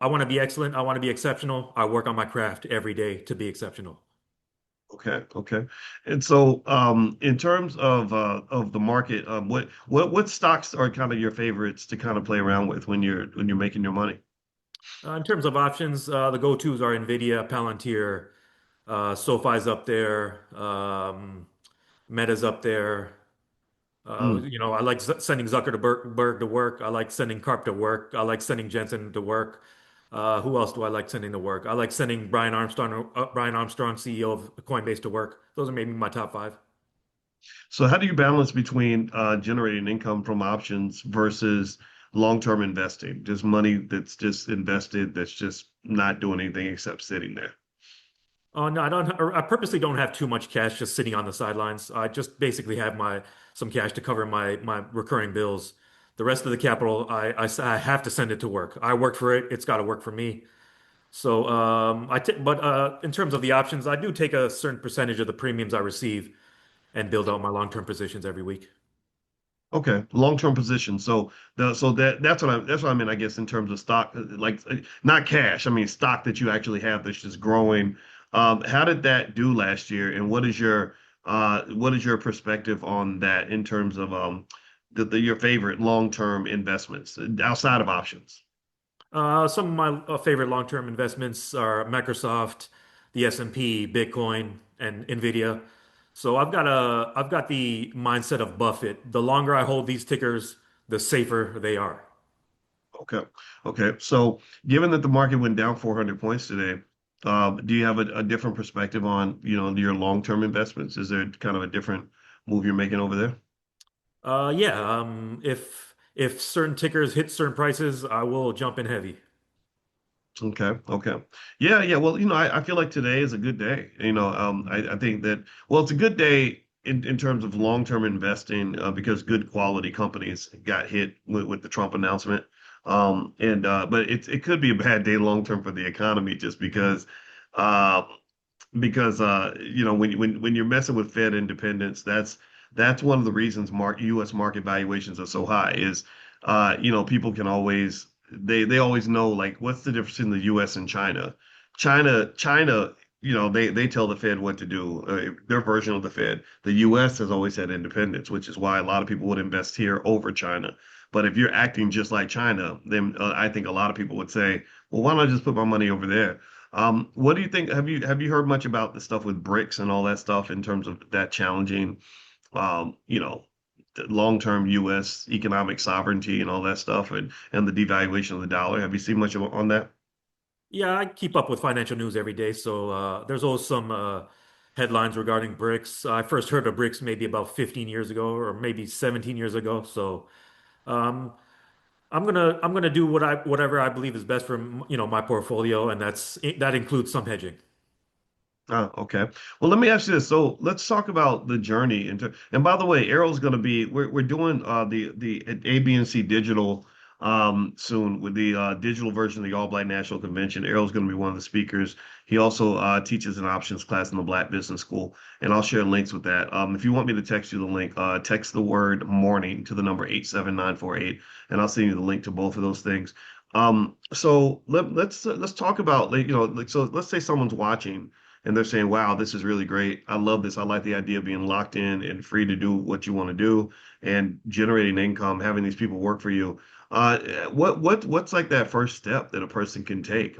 I want to be excellent. I want to be exceptional. I work on my craft every day to be exceptional. Okay, okay. And so, in terms of the market, what stocks are kind of your favorites to kind of play around with when you're making your money? In terms of options, the go-tos are NVIDIA, Palantir, SoFi's up there, Meta's up there. Mm. I like sending Zuckerberg to work. I like sending Karp to work. I like sending Jensen to work. Who else do I like sending to work? I like sending Brian Armstrong, CEO of Coinbase, to work. Those are maybe my top five. So, how do you balance between generating income from options versus long-term investing? Just money that's just invested, that's just not doing anything except sitting there. Oh no, I don't. I purposely don't have too much cash just sitting on the sidelines. I just basically have my some cash to cover my recurring bills. The rest of the capital, I have to send it to work. I work for it. It's got to work for me. So but in terms of the options, I do take a certain percentage of the premiums I receive and build out my long-term positions every week. Okay, long-term position. That's what I mean, I guess, in terms of stock, like not cash. I mean stock that you actually have that's just growing. How did that do last year, and what is your perspective on that in terms of your favorite long-term investments outside of options? Some of my favorite long-term investments are Microsoft, the S&P, Bitcoin, and Nvidia. So I've got the mindset of Buffett. The longer I hold these tickers, the safer they are. Okay. Okay. So, given that the market went down 400 points today, do you have a different perspective on, your long-term investments? Is there kind of a different move you're making over there? Yeah. If certain tickers hit certain prices, I will jump in heavy. Okay. Okay. Yeah. Yeah. Well, I feel like today is a good day. I think that, well, it's a good day in terms of long-term investing because good quality companies got hit with the Trump announcement. But it could be a bad day long-term for the economy just uh, when you're messing with Fed independence, that's one of the reasons U.S. market valuations are so high is people can always they always know like what's the difference in the U.S. and China. China, they tell the Fed what to do. Their version of the Fed. The U.S. has always had independence, which is why a lot of people would invest here over China. But if you're acting just like China, then I think a lot of people would say, well, why don't I just put my money over there? What do you think? Have you heard much about the stuff with BRICS and all that stuff in terms of that challenging, um, you know, the long-term U.S. economic sovereignty and all that stuff, and the devaluation of the dollar? Have you seen much on that? Yeah, I keep up with financial news every day, so there's always some headlines regarding BRICS. I first heard of BRICS maybe about 15 years ago, or maybe 17 years ago. So um, I'm gonna do whatever I believe is best for my portfolio, and that includes some hedging. Okay. Well, let me ask you this. So let's talk about the journey and by the way, Errol's going to be we're doing the A, B, and C digital soon with the digital version of the All Black National Convention. Errol's going to be one of the speakers. He also teaches an options class in the Black Business School, and I'll share links with that. If you want me to text you the link, text the word morning to the number 87948, and I'll send you the link to both of those things. So let's talk about like so let's say someone's watching and they're saying, wow, this is really great. I love this. I like the idea of being locked in and free to do what you want to do and generating income, having these people work for you. What's like that first step that a person can take?